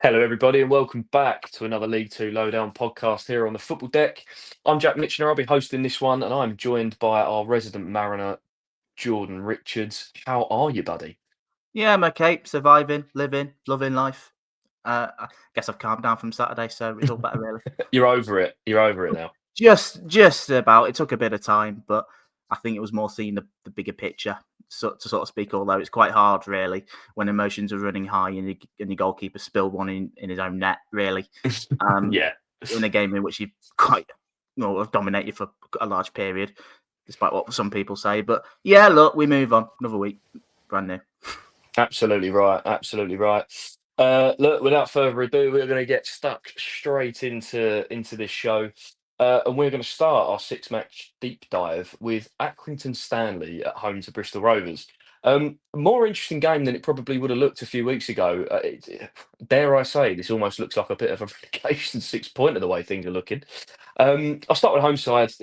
Hello, everybody, and welcome back to another League Two Lowdown podcast here on the Football Deck. I'm Jack Mitchener. I'll be hosting this one, and I'm joined by our resident Mariner, Jordan Richards. How are you, buddy? Yeah, I'm okay. Surviving, living, loving life. I guess I've calmed down from Saturday, so it's all better, really. You're over it. You're over it now. Just about. It took a bit of time, but I think it was more seeing the bigger picture, to sort of speak. Although it's quite hard, really, when emotions are running high and your goalkeeper spilled one in his own net, really. Yeah, In a game in which you quite have dominated for a large period, despite what some people say. But yeah, look, we move on. Another week, brand new. absolutely right. Absolutely right. Look, without further ado, we're going to get stuck straight into this show. And we're going to start our six-match deep dive with Accrington Stanley at home to Bristol Rovers. More interesting game than it probably would have looked a few weeks ago. Dare I say, this almost looks like a bit of a relegation 6-pointer the way things are looking. I'll start with home side.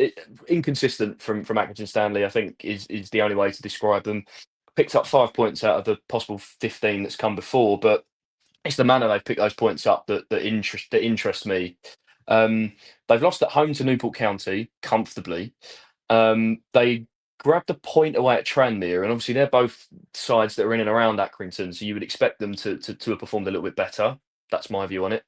Inconsistent from Accrington Stanley, I think, is the only way to describe them. Picked up 5 points out of the possible 15 that's come before, but it's the manner they've picked those points up that interests me. They've lost at home to Newport County comfortably. They grabbed a point away at Tranmere, and obviously they're both sides that are in and around Accrington, so you would expect them to have performed a little bit better. That's my view on it.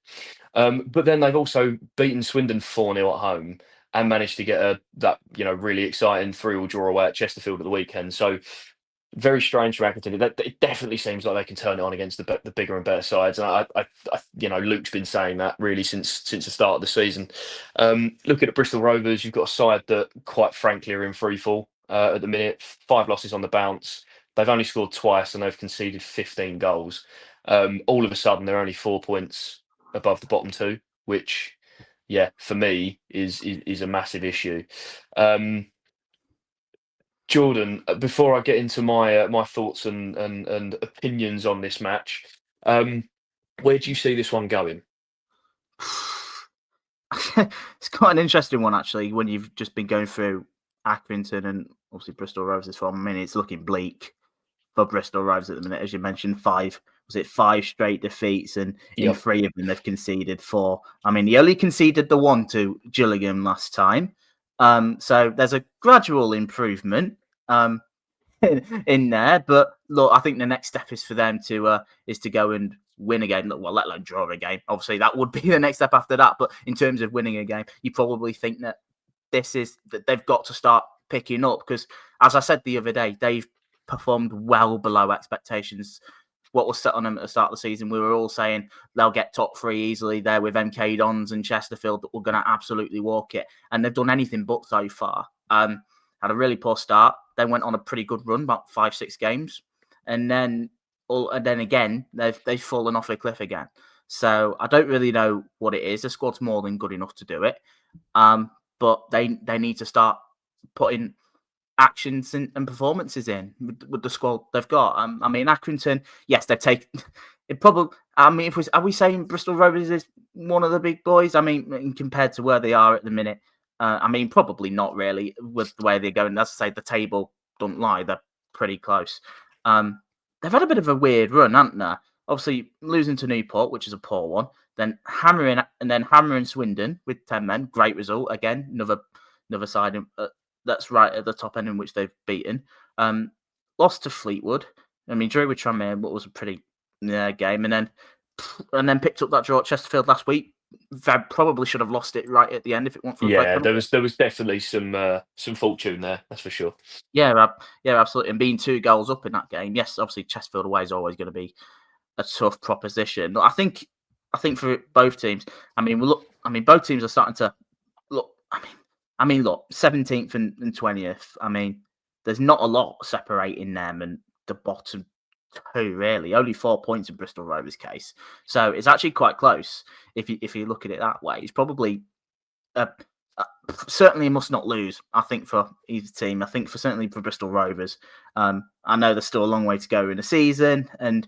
But then they've also beaten Swindon 4-0 at home and managed to get that really exciting 3-3 draw away at Chesterfield at the weekend. So very strange for Accrington. It definitely seems like they can turn it on against the bigger and better sides. And Luke's been saying that really since the start of the season. Looking at Bristol Rovers, you've got a side that, quite frankly, are in free fall at the minute. 5 losses on the bounce. They've only scored twice and they've conceded 15 goals. All of a sudden, they're only 4 points above the bottom two, which, yeah, for me is a massive issue. Jordan, before I get into my thoughts and opinions on this match, where do you see this one going? It's quite an interesting one, actually, when you've just been going through Accrington and obviously Bristol Rovers form. I mean, it's looking bleak for Bristol Rovers at the minute. As you mentioned, 5 straight defeats, and in Yep. 3 of them they've conceded 4. I mean, he only conceded the 1 to Gillingham last time. So there's a gradual improvement in there. But look, I think the next step is for them to go and win a game. Well, let alone draw a game. Obviously, that would be the next step after that. But in terms of winning a game, you probably think that they've got to start picking up, because, as I said the other day, they've performed well below expectations. What was set on them at the start of the season, we were all saying they'll get top 3 easily there with MK Dons and Chesterfield that were going to absolutely walk it, and they've done anything but so far. Had a really poor start, then went on a pretty good run, about 5-6 games, and then again they've fallen off a cliff again. So I don't really know what it is. The squad's more than good enough to do it, but they need to start putting actions and performances in with the squad they've got. I mean, Accrington, yes, they've taken it. Probably, I mean, are we saying Bristol Rovers is one of the big boys? I mean, compared to where they are at the minute, I mean, probably not really with the way they're going. As I say, the table don't lie; they're pretty close. They've had a bit of a weird run, haven't they? Obviously, losing to Newport, which is a poor one, then hammering Swindon with 10 men, great result again. Another side that's right at the top end in which they've beaten. Lost to Fleetwood. I mean, drew with Tranmere, what was a pretty game, and then picked up that draw at Chesterfield last week. They probably should have lost it right at the end if it weren't for a Yeah, break. there was definitely some fortune there, that's for sure. Yeah, absolutely. And being 2 goals up in that game, yes, obviously Chesterfield away is always going to be a tough proposition. I think for both teams, both teams are starting to look. Look, 17th and 20th. I mean, there's not a lot separating them and the bottom 2, really. Only 4 points in Bristol Rovers' case, so it's actually quite close. If you look at it that way, it's probably certainly a must not lose. I think for either team. I think certainly for Bristol Rovers. I know there's still a long way to go in the season, and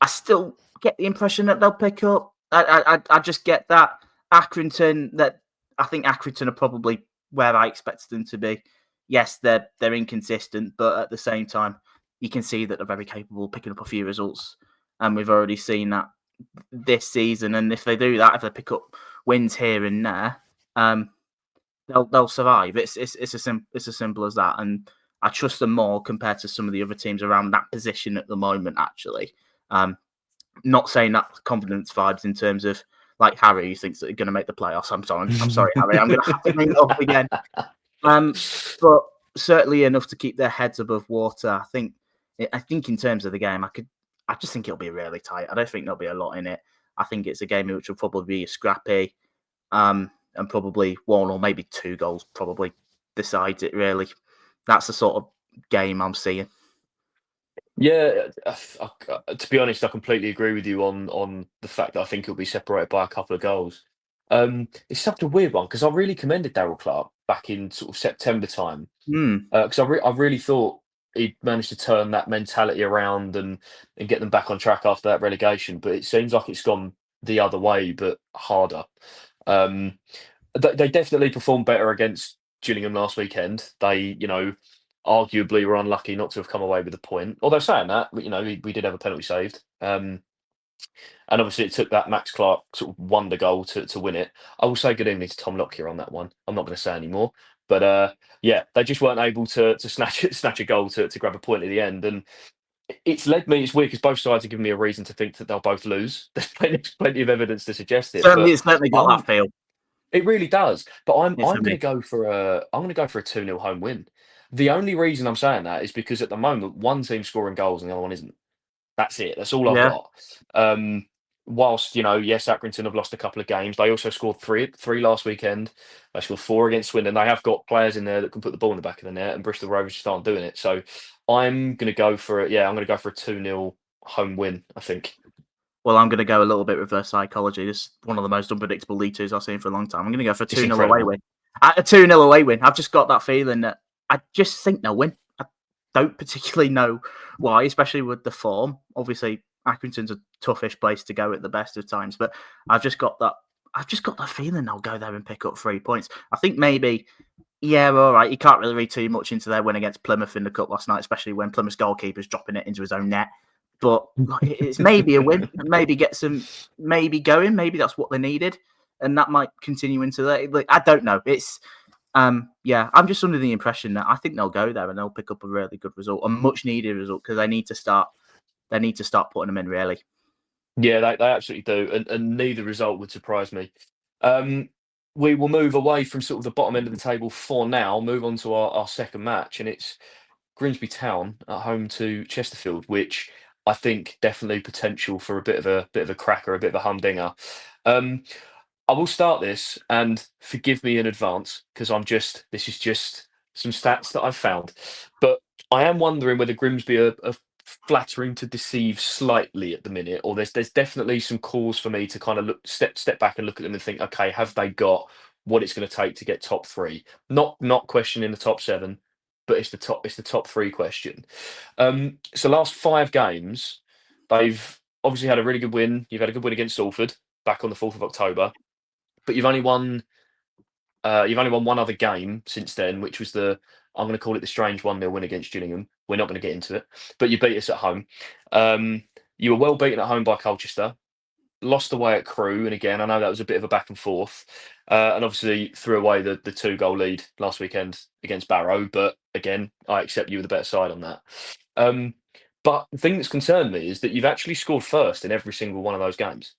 I still get the impression that they'll pick up. I just get that Accrington. That I think Accrington are probably where I expected them to be. Yes, they're inconsistent, but at the same time, you can see that they're very capable of picking up a few results, and we've already seen that this season, and if they do that, if they pick up wins here and there, they'll survive. It's as simple as that, and I trust them more compared to some of the other teams around that position at the moment. Actually, not saying that confidence vibes in terms of like Harry, who thinks that they're going to make the playoffs. I'm sorry, Harry. I'm going to have to bring it up again. But certainly enough to keep their heads above water. I think in terms of the game, I just think it'll be really tight. I don't think there'll be a lot in it. I think it's a game which will probably be scrappy, and probably one or maybe 2 goals probably decides it. Really, that's the sort of game I'm seeing. Yeah, to be honest, I completely agree with you on the fact that I think it'll be separated by a couple of goals. It's such a weird one because I really commended Darryl Clark back in sort of September time because I really thought he'd managed to turn that mentality around and get them back on track after that relegation. But it seems like it's gone the other way, but harder. Um, they definitely performed better against Gillingham last weekend. They, arguably were unlucky not to have come away with a point. Although saying that, we did have a penalty saved. And obviously it took that Max Clark sort of wonder goal to win it. I will say good evening to Tom Lockyer on that one. I'm not going to say any more. But yeah, they just weren't able to snatch a goal to grab a point at the end. And it's led me, it's weird because both sides have given me a reason to think that they'll both lose. There's plenty of evidence to suggest it. Certainly, But it's certainly got that feel. it really does. But I'm Yeah, I'm for going to me. go for a 2-0 home win. The only reason I'm saying that is because at the moment one team's scoring goals and the other one isn't. That's it. That's all I've Yeah. got. Whilst yes, Accrington have lost a couple of games. They also scored three last weekend. They scored 4 against Swindon. They have got players in there that can put the ball in the back of the net, and Bristol Rovers just aren't doing it. So I'm going to go for it. Yeah, I'm going to go for a 2-0 home win. I think. Well, I'm going to go a little bit reverse psychology. This is one of the most unpredictable League Twos I've seen for a long time. I'm going to go for a It's 2-0 away incredible. win. A 2-0 away win. I've just got that feeling that I just think they'll win. I don't particularly know why, especially with the form. Obviously, Accrington's a toughish place to go at the best of times, but I've just got that feeling they'll go there and pick up 3 points. I think maybe, yeah, all right, you can't really read too much into their win against Plymouth in the cup last night, especially when Plymouth's goalkeeper's dropping it into his own net. But it's maybe a win, maybe get some, maybe going. Maybe that's what they needed, and that might continue into that. Like, I don't know. It's yeah, I'm just under the impression that I think they'll go there and they'll pick up a really good result, a much needed result, because they need to start. They need to start putting them in really. Yeah, they absolutely do, and neither result would surprise me. We will move away from sort of the bottom end of the table for now. Move on to our second match, and it's Grimsby Town at home to Chesterfield, which I think definitely potential for a bit of a cracker, a bit of a humdinger. Um, I will start this, and forgive me in advance because this is just some stats that I've found, but I am wondering whether Grimsby are flattering to deceive slightly at the minute, or there's definitely some cause for me to kind of step back and look at them and think, okay, have they got what it's going to take to get top 3? Not questioning the top 7, but it's the top 3 question. So last 5 games, they've obviously had a really good win. You've had a good win against Salford back on the 4th of October, but you've only won one other game since then, which was I'm going to call it the strange 1-0 win against Gillingham. We're not going to get into it, but you beat us at home. You were well beaten at home by Colchester, lost away at Crewe, and again, I know that was a bit of a back and forth, and obviously threw away the 2-goal lead last weekend against Barrow. But again, I accept you were the better side on that. But the thing that's concerned me is that you've actually scored first in every single one of those games,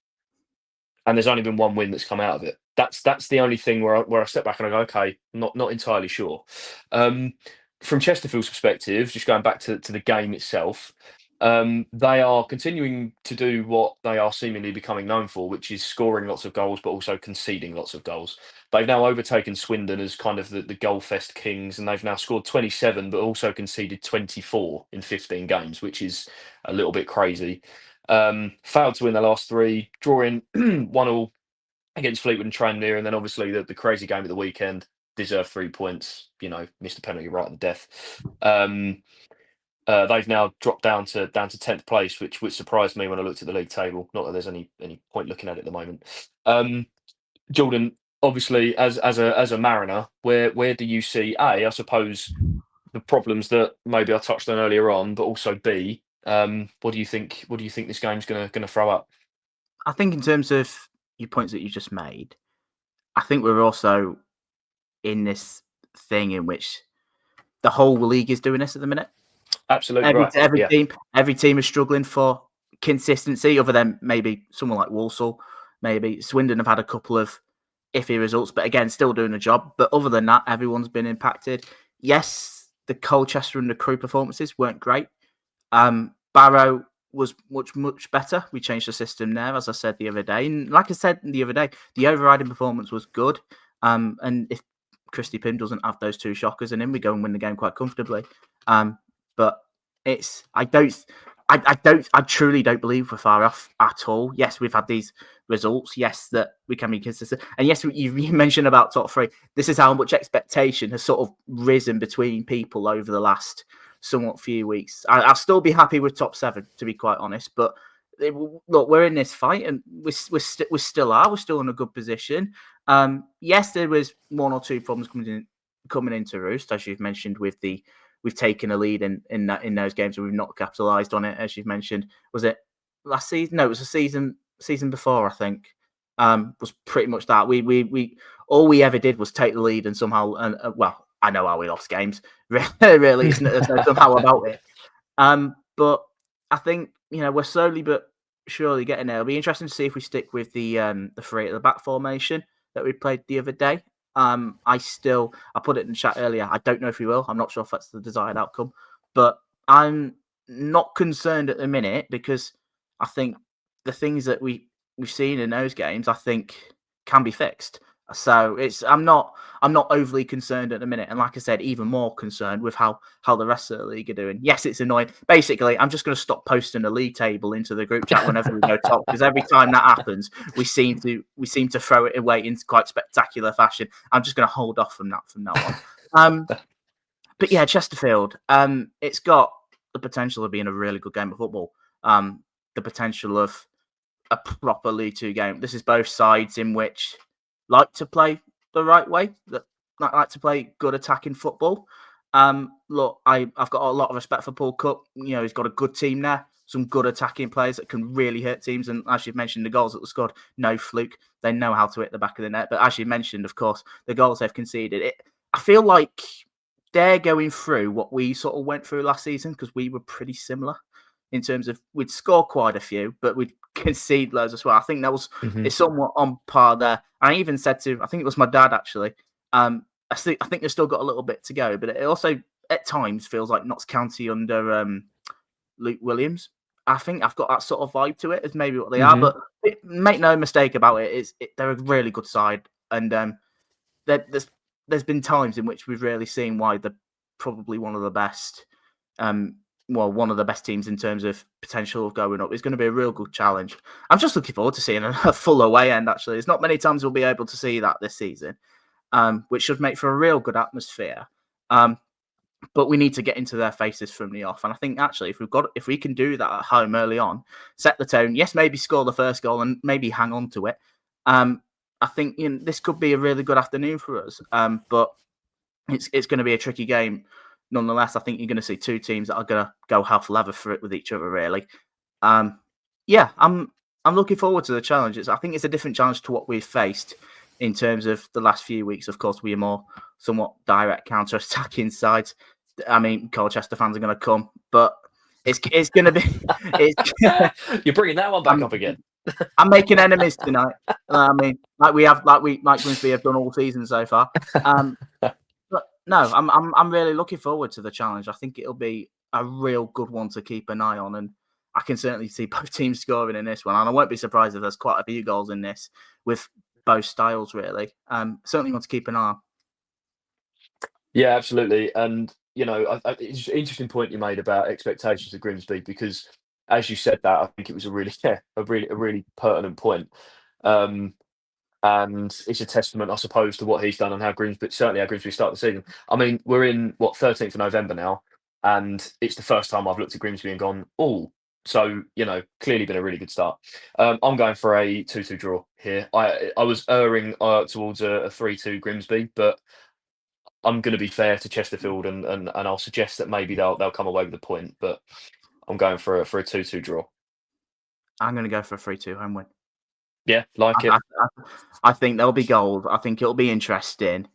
and there's only been one win that's come out of it. That's the only thing where I step back and I go, okay, not entirely sure. From Chesterfield's perspective, just going back to the game itself, they are continuing to do what they are seemingly becoming known for, which is scoring lots of goals, but also conceding lots of goals. They've now overtaken Swindon as kind of the goal fest kings, and they've now scored 27, but also conceded 24 in 15 games, which is a little bit crazy. Failed to win their last 3, drawing 1-1 against Fleetwood and Tranmere, and then obviously the crazy game at the weekend. Deserved 3 points. Missed a penalty right at the death. They've now dropped down to 10th place, which surprised me when I looked at the league table. Not that there's any point looking at it at the moment. Jordan, obviously, as a Mariner, where do you see I suppose the problems that maybe I touched on earlier on, but also B, what do you think? What do you think this game's gonna throw up? I think in terms of your points that you just made, I think we're also in this thing in which the whole league is doing this at the minute. Absolutely Every right. every Yeah. team every team is struggling for consistency, other than maybe someone like Walsall. Maybe Swindon have had a couple of iffy results, but again, still doing a job. But other than that, everyone's been impacted. Yes, the Colchester and the Crew performances weren't great. Barrow was much better. We changed the system there, as I said the other day. And like I said the other day, the overriding performance was good. And if Christy Pym doesn't have those two shockers in him, we go and win the game quite comfortably. But it's I truly don't believe we're far off at all. Yes, we've had these results. Yes, that we can be consistent. And yes, you mentioned about top three. This is how much expectation has sort of risen between people over the last somewhat few weeks. I'll still be happy with top seven, to be quite honest. But look, we're in this fight, and we still are. We're still in a good position. Yes, there was one or two problems coming into roost, as you've mentioned, with the we've taken a lead in those games and we've not capitalised on it, as you've mentioned. Was it last season? No, it was a season before, I think. Was pretty much that. We all we ever did was take the lead and somehow well, I know how we lost games. Really, there's no somehow about it. But I think we're slowly but surely getting there. It'll be interesting to see if we stick with the three at the back formation that we played the other day. I put it in the chat earlier. I don't know if we will. I'm not sure if that's the desired outcome, but I'm not concerned at the minute because I think the things that we've seen in those games, I think, can be fixed. So I'm not overly concerned at the minute, and like I said, even more concerned with how the rest of the league are doing. Yes, it's annoying. Basically, I'm just going to stop posting the league table into the group chat whenever we go top, because every time that happens, we seem to throw it away in quite spectacular fashion. I'm just going to hold off from that from now on. But yeah, Chesterfield, it's got the potential of being a really good game of football. The potential of a proper League Two game. This is both sides in which like to play the right way, that like to play good attacking football. Look, I've got a lot of respect for Paul Cook. He's got a good team there, some good attacking players that can really hurt teams. And as you've mentioned, the goals that were scored, no fluke. They know how to hit the back of the net. But as you mentioned, of course, the goals they've conceded, I feel like they're going through what we sort of went through last season, because we were pretty similar in terms of we'd score quite a few, but we'd concede loads as well. I think that was it's somewhat on par there. I even said I think it was my dad actually. I think they've still got a little bit to go, but it also at times feels like Notts County under Luke Williams. I think I've got that sort of vibe to it as maybe what they are, but make no mistake about it, they're a really good side, and there's been times in which we've really seen why they're probably one of the best. One of the best teams in terms of potential of going up. It's going to be a real good challenge. I'm just looking forward to seeing a full away end, actually. There's not many times we'll be able to see that this season, which should make for a real good atmosphere. But we need to get into their faces from the off. And I think, actually, if we can do that at home early on, set the tone, yes, maybe score the first goal and maybe hang on to it, I think this could be a really good afternoon for us. But it's going to be a tricky game. Nonetheless, I think you're going to see two teams that are going to go half leather for it with each other, really. Yeah, I'm looking forward to the challenge. I think it's a different challenge to what we've faced in terms of the last few weeks. Of course, we are more somewhat direct counter-attacking sides. I mean, Colchester fans are going to come, but it's going to be. You're bringing that one back up again. I'm making enemies tonight. I mean, like Grimsby have done all season so far. But no, I'm really looking forward to the challenge. I think it'll be a real good one to keep an eye on, and I can certainly see both teams scoring in this one. And I won't be surprised if there's quite a few goals in this with both styles, really. Certainly want to keep an eye on. Yeah, absolutely. And it's an interesting point you made about expectations of Grimsby, because as you said that, I think it was a really pertinent point. And it's a testament, I suppose, to what he's done and how Grimsby started the season. I mean, we're in 13th of November now, and it's the first time I've looked at Grimsby and gone, oh, so clearly been a really good start. I'm going for a 2-2 draw here. I was erring towards a 3-2 Grimsby, but I'm going to be fair to Chesterfield, and I'll suggest that maybe they'll come away with a point, but I'm going for a 2-2 draw. I'm going to go for a 3-2 home win. Yeah, like it. I think there'll be goals. I think it'll be interesting.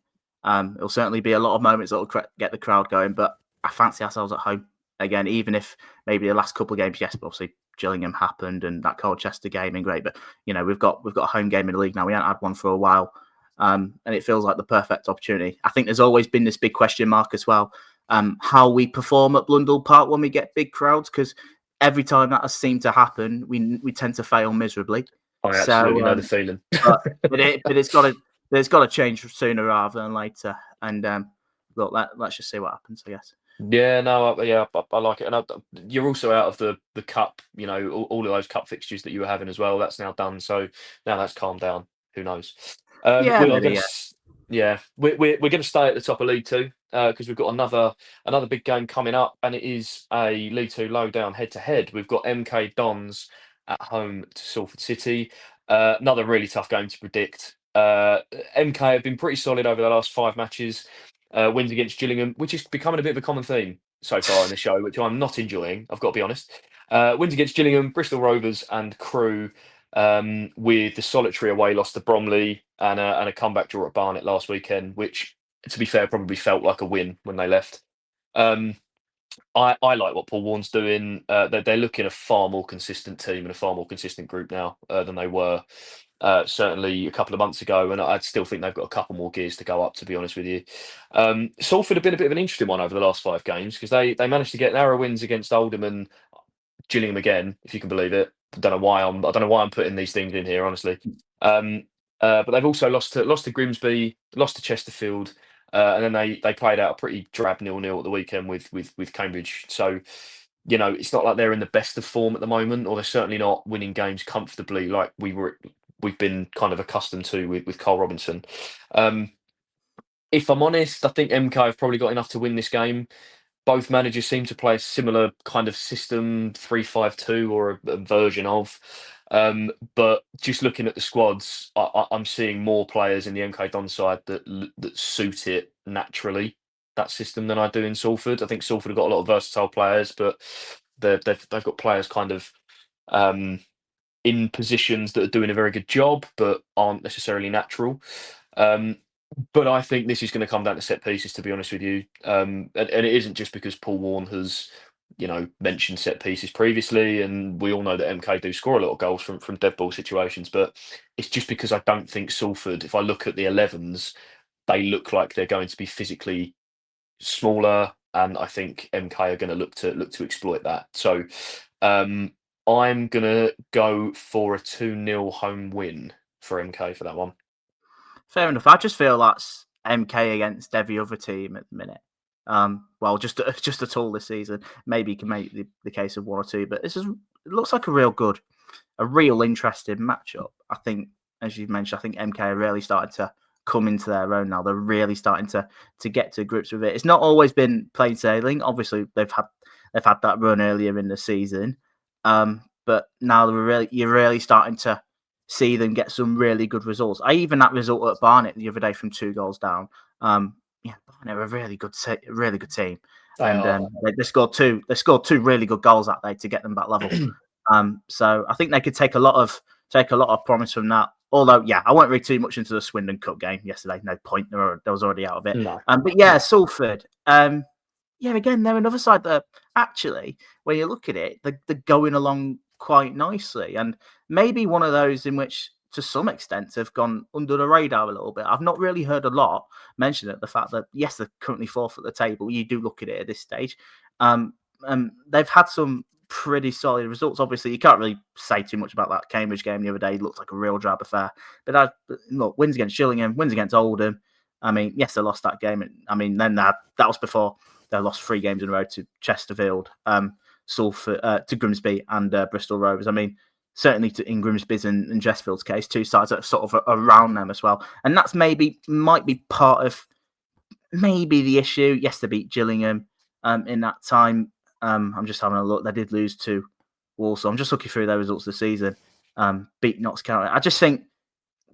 It'll certainly be a lot of moments that'll get the crowd going. But I fancy ourselves at home again, even if maybe the last couple of games, yes, but obviously Gillingham happened and that Colchester game and great. But we've got a home game in the league now. We haven't had one for a while, and it feels like the perfect opportunity. I think there's always been this big question mark as well. How we perform at Blundell Park when we get big crowds, because every time that has seemed to happen, we tend to fail miserably. I absolutely know the feeling. but it's got to change sooner rather than later. And look, let's just see what happens, I guess. Yeah, no, I like it, and you're also out of the cup. All of those cup fixtures that you were having as well. That's now done, so now that's calmed down. Who knows? Yeah, We are maybe, going to, yeah, we're going to stay at the top of League Two because we've got another big game coming up, and it is a League Two lowdown head-to-head. We've got MK Dons at home to Salford City. Another really tough game to predict. MK have been pretty solid over the last 5 matches. Wins against Gillingham, which is becoming a bit of a common theme so far in the show, which I'm not enjoying, I've got to be honest. Wins against Gillingham, Bristol Rovers and Crewe, with the solitary away loss to Bromley and a comeback draw at Barnet last weekend, which, to be fair, probably felt like a win when they left. I like what Paul Warne's doing. They're looking a far more consistent team and a far more consistent group now than they were certainly a couple of months ago, and I still think they've got a couple more gears to go up, to be honest with you. Salford have been a bit of an interesting one over the last 5 games because they managed to get narrow wins against Oldham and Gillingham again, if you can believe it. I don't know why I'm putting these things in here, honestly. But they've also lost to Grimsby, lost to Chesterfield, and then they played out a pretty drab 0-0 at the weekend with Cambridge. So, it's not like they're in the best of form at the moment, or they're certainly not winning games comfortably like we've been kind of accustomed to with Carl Robinson. If I'm honest, I think MK have probably got enough to win this game. Both managers seem to play a similar kind of system, 3-5-2 or a version of. But just looking at the squads, I'm seeing more players in the MK Don side that suit it naturally, that system, than I do in Salford. I think Salford have got a lot of versatile players, but they've got players kind of in positions that are doing a very good job, but aren't necessarily natural. But I think this is going to come down to set pieces, to be honest with you. And it isn't just because Paul Warne has, mentioned set pieces previously, and we all know that MK do score a lot of goals from dead ball situations. But it's just because I don't think Salford, if I look at the 11s, they look like they're going to be physically smaller, and I think MK are going to look to exploit that. So I'm going to go for a 2-0 home win for MK for that one. Fair enough. I just feel that's MK against every other team at the minute. Well, just at all this season. Maybe you can make the case of 1 or 2, but it looks like a real interesting matchup. I think, as you mentioned, I think MK are really starting to come into their own now. They're really starting to get to grips with it. It's not always been plain sailing. Obviously, they've had that run earlier in the season, but now you're really starting to see them get some really good results. That result at Barnet the other day from 2 goals down. Barnet are a really good team, and they scored 2. They scored 2 really good goals that day to get them back level. So I think they could take a lot of promise from that. Although, I won't read too much into the Swindon Cup game yesterday. No point. They was already out of it. No. But Salford. Again, they're another side that actually, when you look at it, they're going along quite nicely, and maybe one of those in which, to some extent, have gone under the radar a little bit. I've not really heard a lot mention it. The fact that yes, they're currently 4th at the table. You do look at it at this stage. They've had some pretty solid results. Obviously, you can't really say too much about that Cambridge game the other day. It looked like a real drab affair. But look, wins against Gillingham, wins against Oldham. I mean, yes, they lost that game. I mean, then that was before they lost 3 games in a row to Chesterfield, Salford, to Grimsby and Bristol Rovers. I mean, certainly in Grimsby's and Chesterfield's case, 2 sides that are sort of around them as well. And that's might be part of the issue. Yes, they beat Gillingham in that time. I'm just having a look. They did lose to Walsall. I'm just looking through their results this season. Beat Notts County. I just think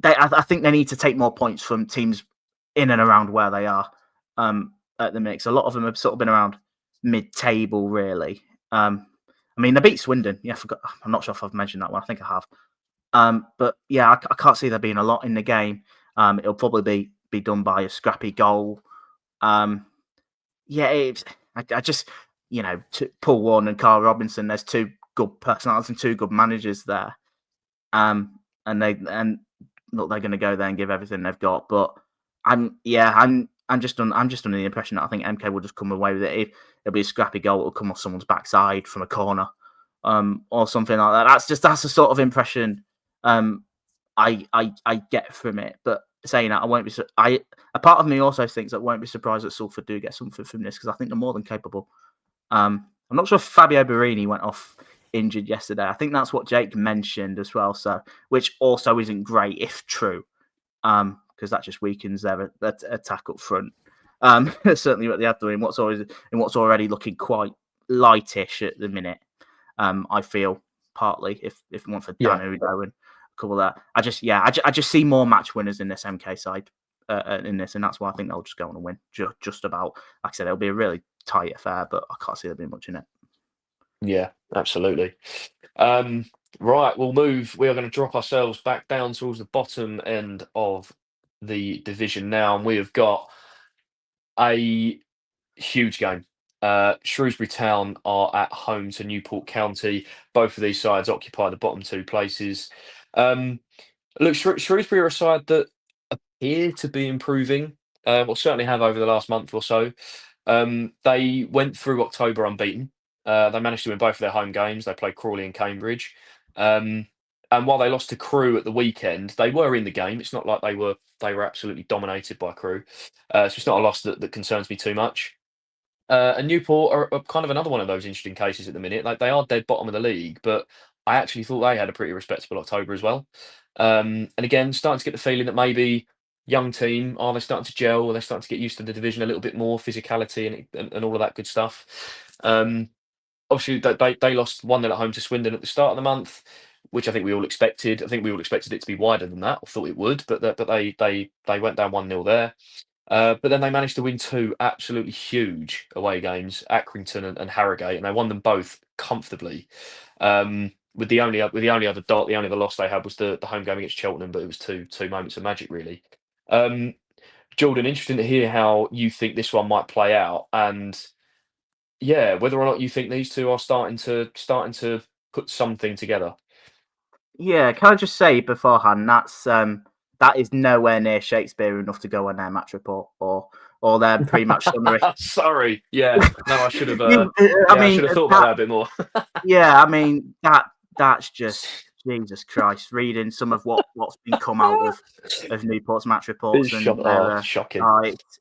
I think they need to take more points from teams in and around where they are at the mix. A lot of them have sort of been around mid-table, really. I mean, they beat Swindon. Yeah, I forgot. I'm not sure if I've mentioned that one. I think I have. But yeah, I can't see there being a lot in the game. It'll probably be done by a scrappy goal. Yeah, I just Paul Warne and Carl Robinson. There's two good personalities and two good managers there. And look, they're going to go there and give everything they've got. But I'm just under the impression that I think MK will just come away with it. It'll be a scrappy goal. It'll come off someone's backside from a corner, or something like that. That's the sort of impression I get from it. But saying that, I won't be. A part of me also thinks that I won't be surprised that Salford do get something from this, because I think they're more than capable. I'm not sure if Fabio Barini went off injured yesterday. I think that's what Jake mentioned as well. So, which also isn't great if true, because that just weakens their attack up front. Certainly what they have to in what's already looking quite lightish at the minute. I feel partly if one for Dan Udo and a couple of that. I just see more match winners in this MK side in this, and that's why I think they'll just go on and win. Just about, like I said, it'll be a really tight affair, but I can't see there being much in it. Yeah, absolutely. Right, we'll move. We are going to drop ourselves back down towards the bottom end of the division now, and we have got a huge game. Shrewsbury Town are at home to Newport County. Both of these sides occupy the bottom two places. Look, Shrewsbury are a side that appear to be improving, or certainly have over the last month or so. They went through October unbeaten. They managed to win both of their home games. They played Crawley and Cambridge. And while they lost to Crewe at the weekend, they were in the game. It's not like they were absolutely dominated by Crewe. So it's not a loss that concerns me too much. And Newport are kind of another one of those interesting cases at the minute. Like, they are dead bottom of the league, but I actually thought they had a pretty respectable October as well. And again, starting to get the feeling that maybe young team, are they starting to gel? Are they starting to get used to the division a little bit more, physicality and all of that good stuff? Obviously, they lost 1-0 at home to Swindon at the start of the month, which I think we all expected. I think we all expected it to be wider than that. I thought it would, but they went down 1-0 there. But then they managed to win two absolutely huge away games, Accrington and Harrogate, and they won them both comfortably. With the only other loss they had was the home game against Cheltenham, but it was two moments of magic, really. Jordan, interesting to hear how you think this one might play out, and yeah, whether or not you think these two are starting to put something together. Yeah, can I just say beforehand, that is nowhere near Shakespeare enough to go on their match report or their pre-match summary. Sorry, yeah, no, I should have. I I should have thought about that a bit more. Yeah, I mean that's just Jesus Christ. Reading some of what's been come out of Newport's match reports, It's and shocking.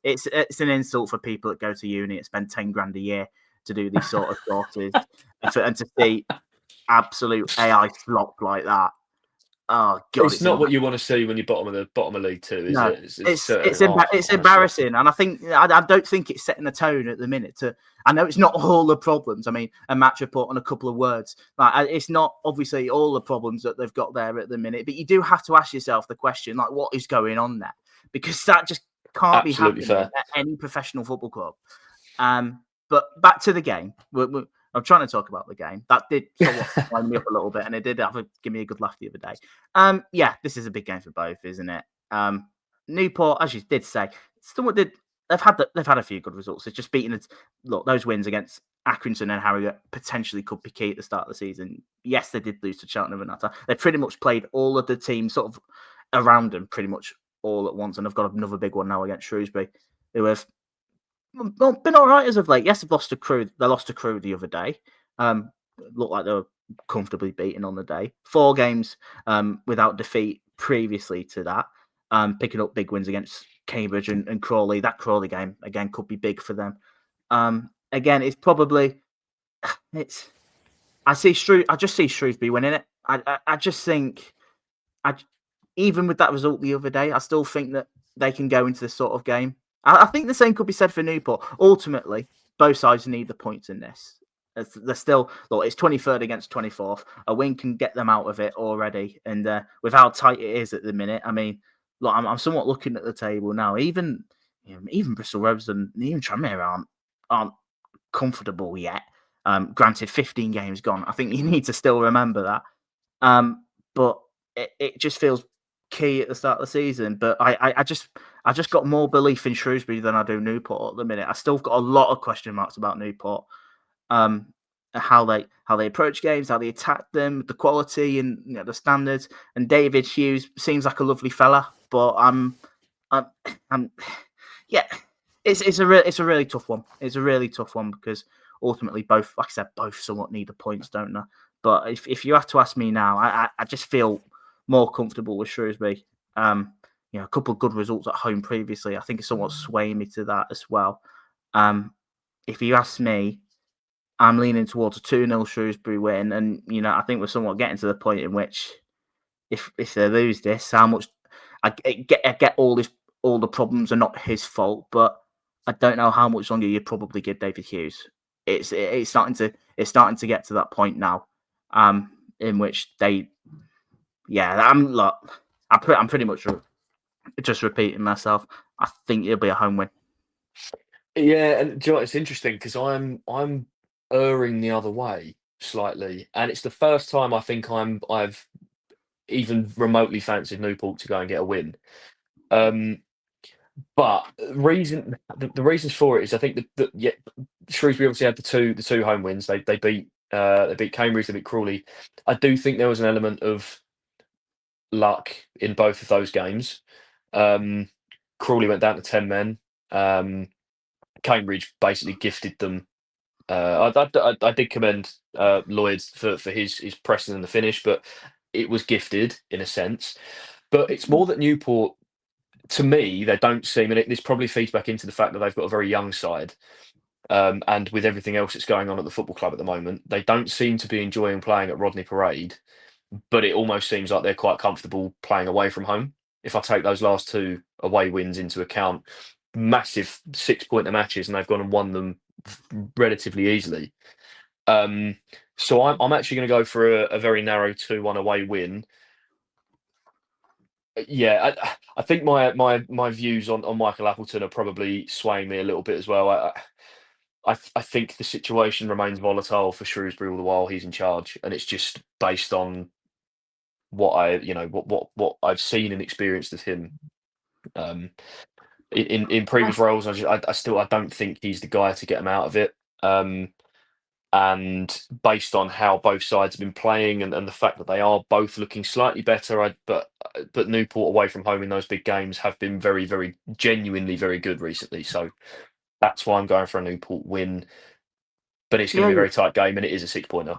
it's an insult for people that go to uni and spend 10 grand a year to do these sort of courses, and to see absolute AI flop like that. Oh God, It's not what you want to see when you're bottom of League Two, is no, it? it's embarrassing, and I don't think it's setting the tone at the minute. I know it's not all the problems. I mean, a match report and a couple of words, like, it's not obviously all the problems that they've got there at the minute. But you do have to ask yourself the question, like, what is going on there? Because that just can't be Absolutely happening fair. at any professional football club. But back to the game. I'm trying to talk about the game. That did somewhat wind me up a little bit, and it did give me a good laugh the other day. Yeah, this is a big game for both, isn't it? Newport, as you did say, they've had a few good results. It's just beating it. Look, those wins against Accrington and Harrogate potentially could be key at the start of the season. Yes, they did lose to Cheltenham and that time. They pretty much played all of the teams sort of around them pretty much all at once, and they've got another big one now against Shrewsbury, who have been all right as of late. Yes, they've lost to Crewe. They lost to Crewe the other day. Looked like they were comfortably beaten on the day. 4 games without defeat previously to that. Picking up big wins against Cambridge and Crawley. That Crawley game again could be big for them. Again, it's probably I just see Shrewsbury winning it. I just think even with that result the other day, I still think that they can go into this sort of game. I think the same could be said for Newport. Ultimately, both sides need the points in this. They're still, look, it's 23rd against 24th. A win can get them out of it already. And with how tight it is at the minute, I mean, look, I'm somewhat looking at the table now. Even Bristol Rovers and even Tranmere aren't comfortable yet. Granted, 15 games gone. I think you need to still remember that. But it just feels key at the start of the season. But I just got more belief in Shrewsbury than I do Newport at the minute. I still got a lot of question marks about Newport. Um, how they approach games, how they attack them, the quality and the standards. And David Hughes seems like a lovely fella, but I'm yeah, it's a really tough one. It's a really tough one because ultimately both, like I said, both somewhat need the points, don't they? But if you have to ask me now, I just feel more comfortable with Shrewsbury. A couple of good results at home previously, I think it's somewhat swaying me to that as well. If you ask me, I'm leaning towards a 2-0 Shrewsbury win, and I think we're somewhat getting to the point in which if they lose this, how much I get all the problems are not his fault, but I don't know how much longer you probably give David Hughes. It's starting to get to that point now, in which I'm pretty much just repeating myself. I think it'll be a home win. Yeah, and do you know what? It's interesting because I'm erring the other way slightly, and it's the first time I think I've even remotely fancied Newport to go and get a win. Um, but the reasons for it is I think that Shrewsbury obviously had the two home wins. They beat Cambridge, they beat Crawley. I do think there was an element of luck in both of those games. Um, Crawley went down to 10 men. Cambridge basically gifted them. I did commend Lloyd for his pressing and the finish, but it was gifted in a sense. But it's more that Newport, to me, they don't seem, and this probably feeds back into the fact that they've got a very young side. And with everything else that's going on at the football club at the moment, they don't seem to be enjoying playing at Rodney Parade, but it almost seems like they're quite comfortable playing away from home. If I take those last two away wins into account, massive 6-pointer matches, and they've gone and won them relatively easily. Um, so I'm actually going to go for a very narrow 2-1 away win. Yeah, I think my views on Michael Appleton are probably swaying me a little bit as well. I think the situation remains volatile for Shrewsbury all the while he's in charge, and it's just based on what I've seen and experienced of him um, in previous roles. I don't think he's the guy to get him out of it. And based on how both sides have been playing and the fact that they are both looking slightly better, but Newport away from home in those big games have been very, very genuinely very good recently. So that's why I'm going for a Newport win. But it's going to Yeah, be a very tight game, and it is a 6-pointer.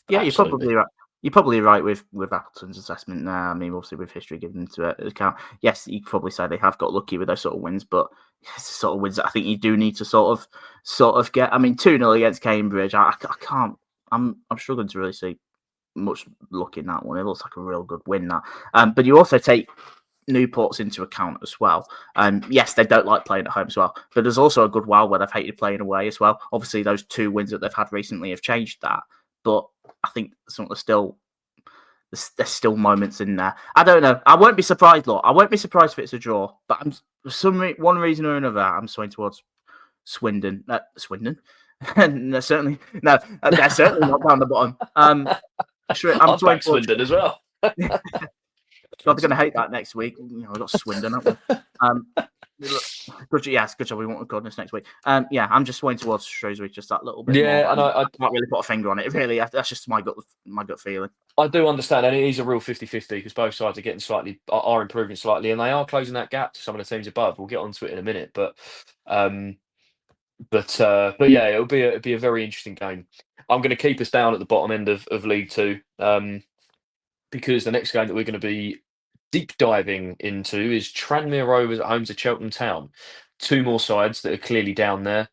yeah, you're Absolutely. probably right. You're probably right with Appleton's assessment there. I mean, obviously with history given into account, yes, you could probably say they have got lucky with those sort of wins, but it's the sort of wins that I think you do need to sort of get. I mean, 2-0 against Cambridge, I can't. I'm struggling to really see much luck in that one. It looks like a real good win that. But you also take Newport's into account as well. Yes, they don't like playing at home as well, but there's also a good while where they've hated playing away as well. Obviously, those 2 wins that they've had recently have changed that, but I think there's still moments in there. I don't know. I won't be surprised, Law. I won't be surprised if it's a draw, but for one reason or another, I'm swaying towards Swindon. Swindon. they're certainly they're certainly not down the bottom. I'm I've swaying backed towards. Swindon as well. God, they're going to hate that next week. We've got Swindon, haven't we? Good job. We won't record this next week. I'm just swaying towards Shrewsbury just that little bit more. Yeah, and I can't really put a finger on it. Really, that's just my gut feeling. I do understand, and it is a real 50-50 because both sides are getting are improving slightly, and they are closing that gap to some of the teams above. We'll get onto it in a minute, um, but yeah, it'll be a very interesting game. I'm going to keep us down at the bottom end of League Two, because the next game that we're going to be deep diving into is Tranmere Rovers at home to Cheltenham Town. Two more sides that are clearly down there.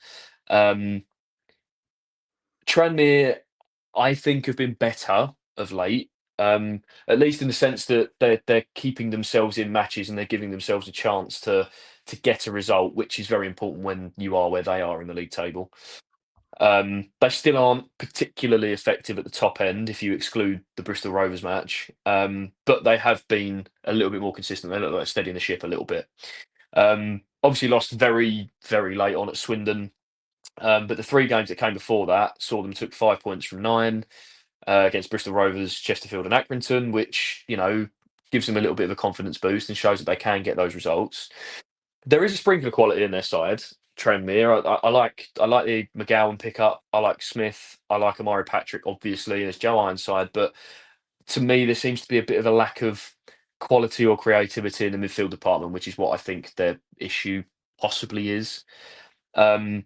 Um, Tranmere, I think, have been better of late. At least in the sense that they're keeping themselves in matches and they're giving themselves a chance to get a result, which is very important when you are where they are in the league table. They still aren't particularly effective at the top end if you exclude the Bristol Rovers match, but they have been a little bit more consistent. They look like steadying the ship a little bit. Obviously lost very, very late on at Swindon, but the 3 games that came before that saw them took 5 points from 9 against Bristol Rovers, Chesterfield, and Accrington, which gives them a little bit of a confidence boost and shows that they can get those results. There is a sprinkle of quality in their side. Tranmere, I like the McGowan pickup. I like Smith. I like Amari Patrick, obviously, and it's Joe Ironside. But to me, there seems to be a bit of a lack of quality or creativity in the midfield department, which is what I think their issue possibly is. Um,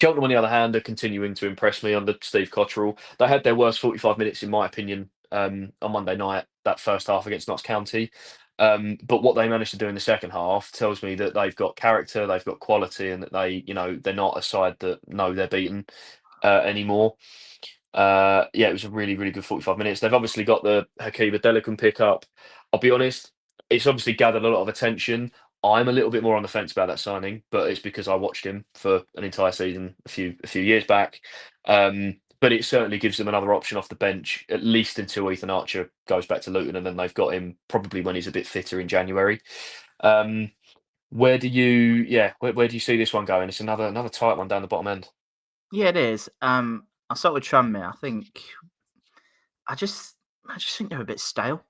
Cheltenham, on the other hand, are continuing to impress me under Steve Cotterill. They had their worst 45 minutes, in my opinion, on Monday night, that first half against Notts County. But what they managed to do in the second half tells me that they've got character, they've got quality, and that they're not a side that know they're beaten anymore. Yeah, it was a really, really good 45 minutes. They've obviously got the Hakiba Delican pickup. I'll be honest, it's obviously gathered a lot of attention. I'm a little bit more on the fence about that signing, but it's because I watched him for an entire season a few years back. But it certainly gives them another option off the bench, at least until Ethan Archer goes back to Luton, and then they've got him probably when he's a bit fitter in January. Um, where do you see this one going? It's another tight one down the bottom end. Yeah, it is. I'll start with Tranmere. I just think they're a bit stale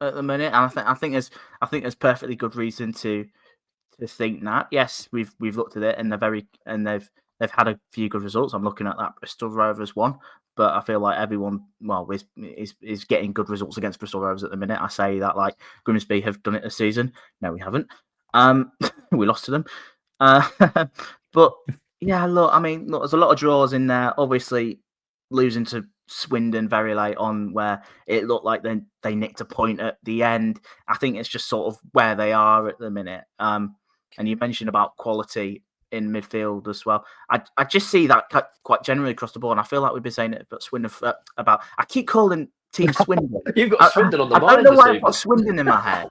at the minute, and I think there's perfectly good reason to think that. Yes, we've looked at it, and they've had a few good results. I'm looking at that Bristol Rovers one, but I feel like everyone is getting good results against Bristol Rovers at the minute. I say that like Grimsby have done it this season. No, we haven't. We lost to them. But yeah, look, there's a lot of draws in there. Obviously, losing to Swindon very late on, where it looked like they nicked a point at the end. I think it's just sort of where they are at the minute. And you mentioned about quality in midfield as well. I just see that quite generally across the board. And I feel like we've been saying it about Swindon about. I keep calling Team Swindon. You've got Swindon on the I mind. don't know why this I've got Swindon in my head.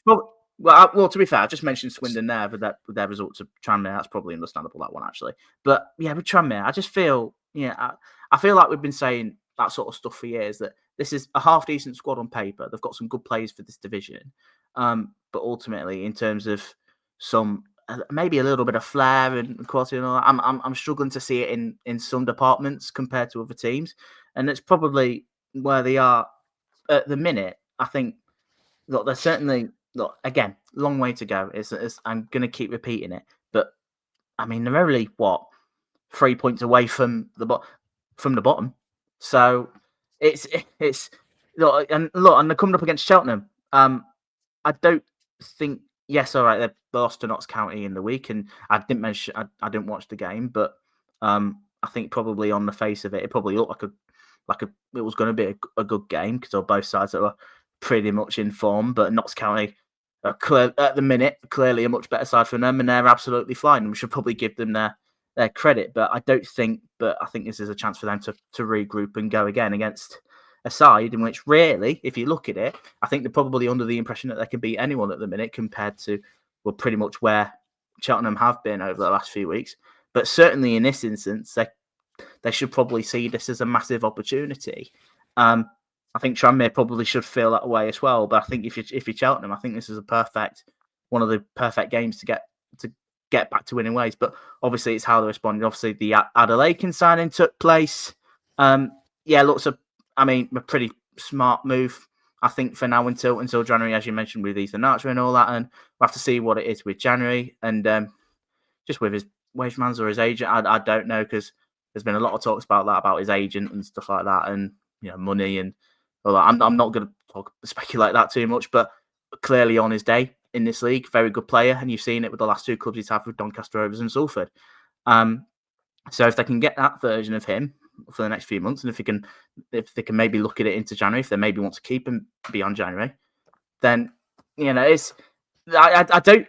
Well, to be fair, I just mentioned Swindon there with their results of Tranmere. That's probably understandable, that one, actually. But yeah, with Tranmere, I just feel, I feel like we've been saying that sort of stuff for years, that this is a half-decent squad on paper. They've got some good players for this division. But ultimately, in terms of some, maybe a little bit of flair and quality and all that, I'm struggling to see it in some departments compared to other teams. And it's probably where they are at the minute. I think, look, they're certainly... Look, again, long way to go. I'm going to keep repeating it, but they're only 3 points away from the bottom. So it's and they're coming up against Cheltenham. I don't think. Yes, all right, they lost to Notts County in the week, and I didn't mention I didn't watch the game, but I think probably on the face of it, it probably looked like it was going to be a good game because on both sides that were pretty much in form, but Notts County are at the minute clearly a much better side from them, and they're absolutely flying. We should probably give them their credit, but I think this is a chance for them to regroup and go again against a side in which really, if you look at it, I think they're probably under the impression that they can beat anyone at the minute compared to pretty much where Cheltenham have been over the last few weeks. But certainly in this instance, they should probably see this as a massive opportunity. I think Tranmere probably should feel that way as well. But I think if you're Cheltenham, I think this is one of the perfect games to get back to winning ways. But obviously, it's how they responded. Obviously, the Adelaide signing took place. Looks a pretty smart move, I think, for now until January, as you mentioned, with Ethan Archer and all that. And we'll have to see what it is with January and just with his wage man's or his agent. I don't know, because there's been a lot of talks about that, about his agent and stuff like that, and money and all that. I'm not going to speculate that too much, but clearly on his day in this league, very good player, and you've seen it with the last two clubs he's had with Doncaster Rovers and Salford. So if they can get that version of him for the next few months, and if they can maybe look at it into January, if they maybe want to keep him beyond January, then it's I don't.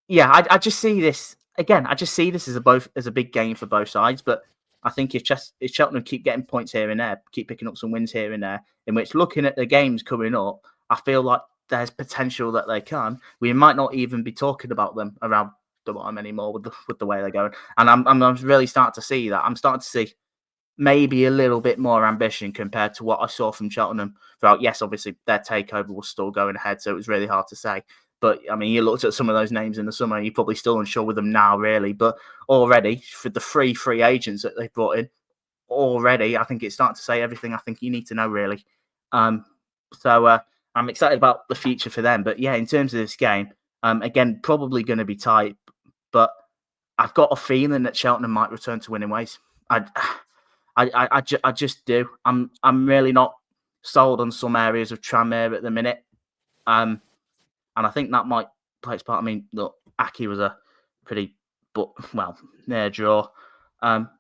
Yeah, I just see this again. I just see this as a big game for both sides. But I think if Cheltenham keep getting points here and there, keep picking up some wins here and there, in which looking at the games coming up, I feel like there's potential that they can. We might not even be talking about them around the bottom anymore with the way they're going. And I'm really starting to see that. I'm starting to see maybe a little bit more ambition compared to what I saw from Cheltenham throughout. Yes, obviously their takeover was still going ahead, so it was really hard to say. But you looked at some of those names in the summer, and you're probably still unsure with them now, really. But already, for the free agents that they brought in, already, I think it's starting to say everything I think you need to know, really. So I'm excited about the future for them. But yeah, in terms of this game, again, probably going to be tight. But I've got a feeling that Cheltenham might return to winning ways. I just do. I'm really not sold on some areas of Tranmere at the minute. And I think that might play its part. I mean, look, Aki was a pretty, near draw.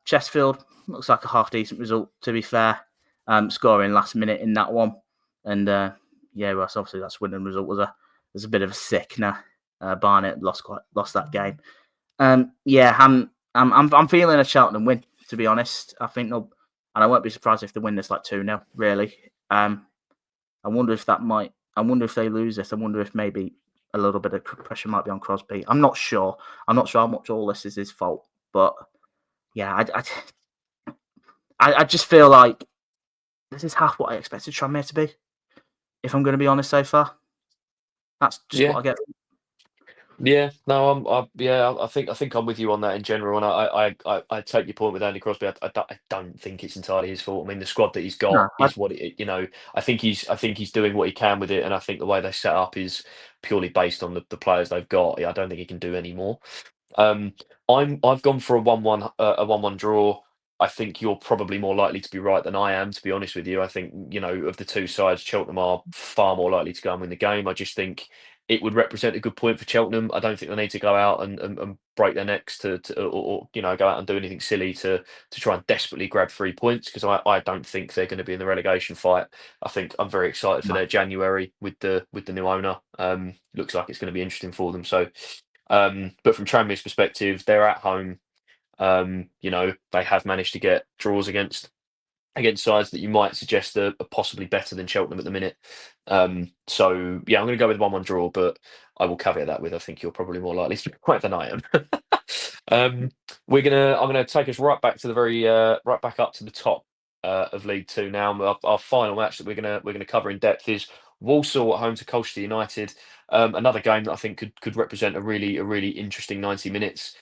Chesterfield looks like a half decent result, to be fair. Scoring last minute in that one, and obviously that Swindon result was a bit of a sickener. Barnet lost that game. I'm feeling a Cheltenham win, to be honest. I think they'll, and I won't be surprised if they win this like 2-0. Really. I wonder if they lose this. I wonder if maybe a little bit of pressure might be on Crosby. I'm not sure. I'm not sure how much all this is his fault, but yeah, I just feel like this is half what I expected Tranmere to be. If I'm going to be honest, so far, that's just what I get. Yeah, no, I think I'm with you on that in general, and I take your point with Andy Crosby. I don't think it's entirely his fault. I mean, the squad that he's got is what it. I think he's doing what he can with it, and I think the way they set up is purely based on the players they've got. I don't think he can do any more. I've gone for a 1-1 draw. I think you're probably more likely to be right than I am, to be honest with you. I think, of the two sides, Cheltenham are far more likely to go and win the game. I just think it would represent a good point for Cheltenham. I don't think they need to go out and break their necks or go out and do anything silly to try and desperately grab 3 points, because I don't think they're going to be in the relegation fight. I think I'm very excited for their January with the new owner. Looks like it's going to be interesting for them. So, but from Tranmere's perspective, they're at home. They have managed to get draws against sides that you might suggest are possibly better than Cheltenham at the minute. So yeah, I'm going to go with 1-1 draw, but I will caveat that with I think you're probably more likely to be right than I am. I'm gonna take us right back to the right back up to the top of League Two now. Our final match that we're gonna cover in depth is Walsall at home to Colchester United. Another game that I think could represent a really interesting 90 minutes.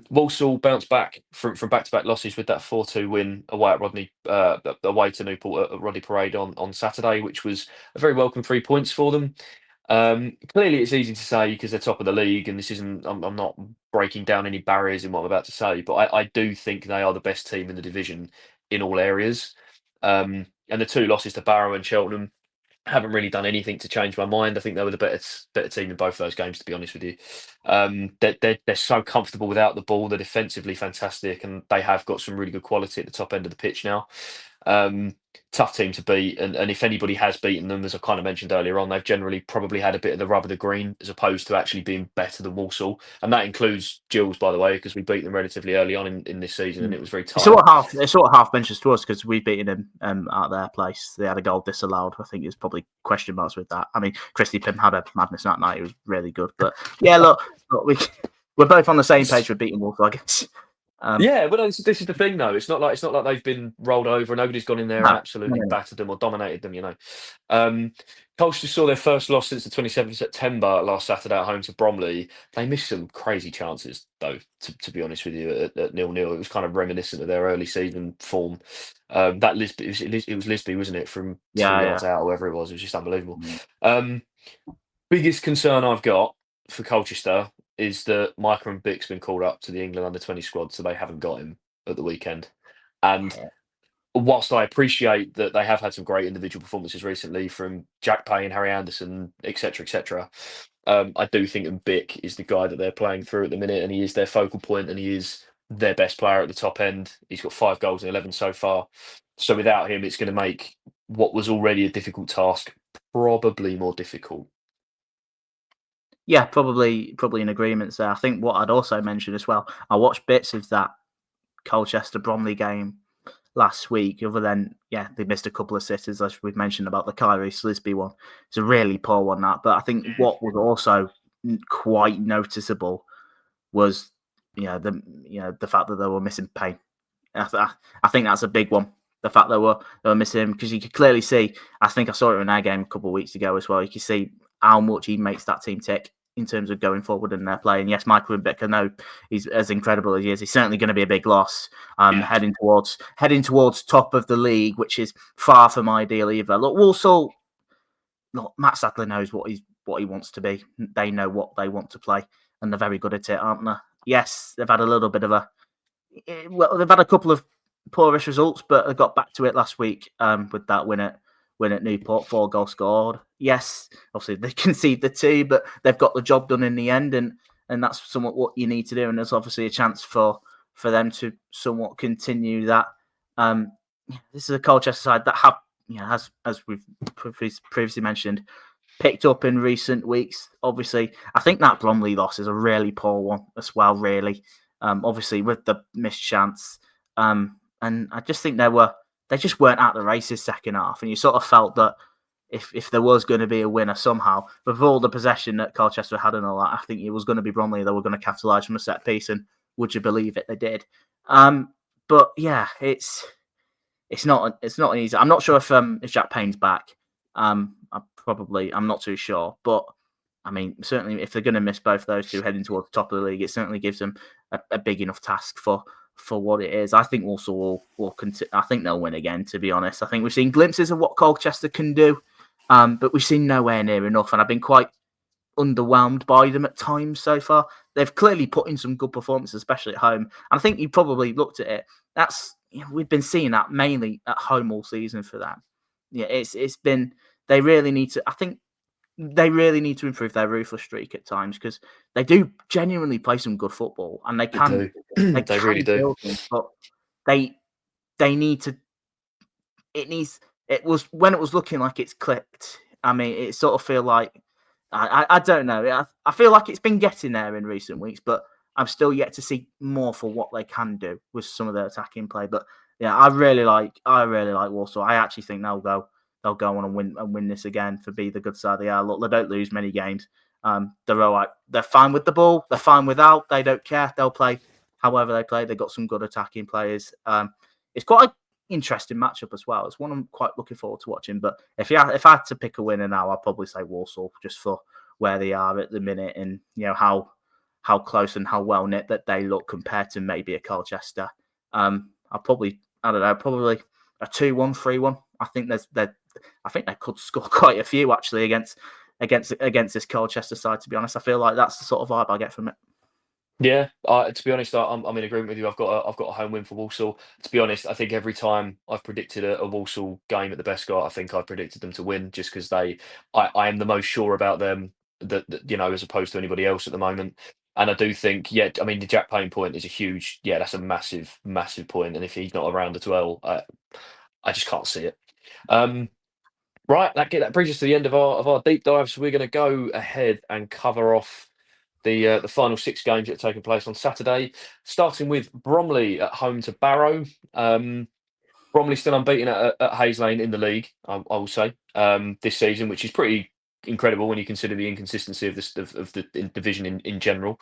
Walsall bounced back from back-to-back losses with that 4-2 win away to Newport at Rodney Parade on Saturday, which was a very welcome 3 points for them. Clearly, it's easy to say because they're top of the league, and this isn't. I'm not breaking down any barriers in what I'm about to say, but I do think they are the best team in the division in all areas. And the 2 losses to Barrow and Cheltenham haven't really done anything to change my mind. I think they were the better team in both those games, to be honest with you. They're so comfortable without the ball. They're defensively fantastic, and they have got some really good quality at the top end of the pitch now. Tough team to beat, and if anybody has beaten them, as I kind of mentioned earlier on, they've generally probably had a bit of the rub of the green as opposed to actually being better than Walsall, and that includes Gills, by the way, because we beat them relatively early on in this season, and it was very tight. It's sort of half benches to us because we've beaten them at their place. They had a goal disallowed. I think there's probably question marks with that. I mean, Christy Pym had a madness that night. It was really good, but yeah, look we're both on the same page for beating Walsall, I guess. This is the thing, though. It's not like they've been rolled over. Nobody's gone in there and absolutely battered them or dominated them. Colchester saw their first loss since the 27th of September last Saturday at home to Bromley. They missed some crazy chances, though. To be honest with you, at 0-0, it was kind of reminiscent of their early season form. That Lisby, it was Lisby, wasn't it? From 2 yards out, whoever it was just unbelievable. Biggest concern I've got for Colchester is that Micah and Bick's been called up to the England under-20 squad, so they haven't got him at the weekend. And whilst I appreciate that they have had some great individual performances recently from Jack Payne, Harry Anderson, etc., I do think Bick is the guy that they're playing through at the minute, and he is their focal point, and he is their best player at the top end. He's got 5 goals in 11 so far. So without him, it's going to make what was already a difficult task probably more difficult. Yeah, probably in agreement there. I think what I'd also mention as well, I watched bits of that Colchester Bromley game last week, other than, they missed a couple of sitters, as we've mentioned about the Kyrie Slisby one. It's a really poor one, that. But I think what was also quite noticeable was, the fact that they were missing Payne. I think that's a big one. The fact that they were missing him, because you could clearly see, I think I saw it in our game a couple of weeks ago as well, you can see how much he makes that team tick in terms of going forward in their play. And yes, Michael Bick, I know he's as incredible as he is. He's certainly going to be a big loss heading towards top of the league, which is far from ideal either. Look, Walsall, look, Matt Sadler knows what he wants to be. They know what they want to play, and they're very good at it, aren't they? Yes, they've had a little bit of they've had a couple of poorish results, but they got back to it last week with that win at Newport, 4 goals scored. Yes, obviously they conceded the 2, but they've got the job done in the end, and that's somewhat what you need to do. And there's obviously a chance for them to somewhat continue that. This is a Colchester side that have, as we've previously mentioned, picked up in recent weeks. Obviously, I think that Bromley loss is a really poor one as well, really. Obviously, with the missed chance. And I just think they just weren't at the races second half. And you sort of felt that if there was going to be a winner somehow, with all the possession that Colchester had and all that, I think it was going to be Bromley. They were going to capitalise from a set piece. And would you believe it? They did. But yeah, it's not an easy. I'm not sure if Jack Payne's back. I'm not too sure, but I mean, certainly if they're going to miss both those two heading towards the top of the league, it certainly gives them a big enough task for what it is. I think Walsall will continue. I think they'll win again. To be honest, I think we've seen glimpses of what Colchester can do, but we've seen nowhere near enough, and I've been quite underwhelmed by them at times so far. They've clearly put in some good performances, especially at home. And I think you probably looked at it. We've been seeing that mainly at home all season for them. Yeah, it's been. They really need to. I think they really need to improve their ruthless streak at times, because they do genuinely play some good football, and they can. They They can really do. build them, but they need to. It was when it was looking like it's clicked. I mean, it sort of feel like I don't know. I feel like it's been getting there in recent weeks, but I'm still yet to see more for what they can do with some of their attacking play. But yeah, I really like Walsall. I actually think they'll go on and win this again for be the good side they are. Look, they don't lose many games. They're all right. They're fine with the ball. They're fine without. They don't care. They'll play however they play. They've got some good attacking players. It's quite an interesting matchup as well. It's one I'm quite looking forward to watching. But if I had to pick a winner now, I'd probably say Walsall, just for where they are at the minute, and how close and how well knit that they look compared to maybe a Colchester. I don't know, probably a 2-1, 3-1. I think they could score quite a few actually against this Colchester side. To be honest, I feel like that's the sort of vibe I get from it. Yeah, to be honest, I'm in agreement with you. I've got a home win for Walsall. To be honest, I think every time I've predicted a Walsall game at the best guard, I think I've predicted them to win, just because I am the most sure about them that as opposed to anybody else at the moment. And I do think, yeah, I mean, the Jack Payne point is a huge, yeah, that's a massive, massive point. And if he's not around as well, I just can't see it. Right, that brings us to the end of our deep dive. So we're going to go ahead and cover off the final 6 games that are taking place on Saturday, starting with Bromley at home to Barrow. Bromley still unbeaten at Hayes Lane in the league, I will say, this season, which is pretty incredible when you consider the inconsistency of the division in general.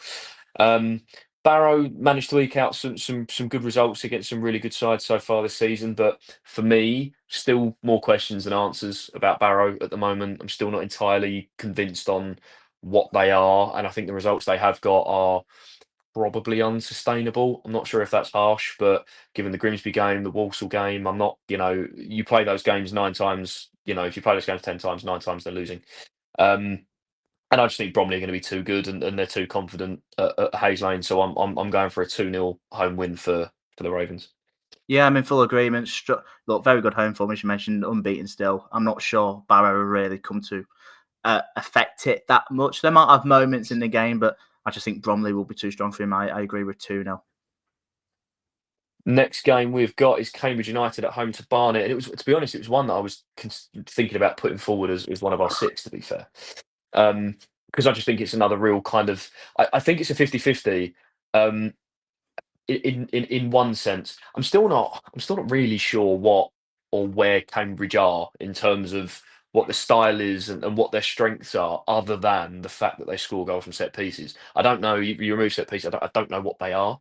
Barrow managed to eke out some good results against some really good sides so far this season, but for me, still more questions than answers about Barrow at the moment. I'm still not entirely convinced on what they are, and I think the results they have got are probably unsustainable. I'm not sure if that's harsh, but given the Grimsby game, the Walsall game, I'm not, you play those games 9 times, if you play those games 10 times, 9 times they're losing. And I just think Bromley are going to be too good, and they're too confident at Hayes Lane. So I'm going for a 2-0 home win for the Ravens. Yeah, I'm in full agreement. Look, very good home form, as you mentioned, unbeaten still. I'm not sure Barrow really come to affect it that much. They might have moments in the game, but I just think Bromley will be too strong for him. I agree with 2-0. Next game we've got is Cambridge United at home to Barnet, and to be honest, it was one that I was thinking about putting forward as one of our 6, to be fair, because I just think it's another real kind of. I think it's a 50-50. In one sense, I'm still not really sure what or where Cambridge are in terms of what the style is and what their strengths are, other than the fact that they score goals from set pieces. I don't know. You remove set pieces. I don't know what they are.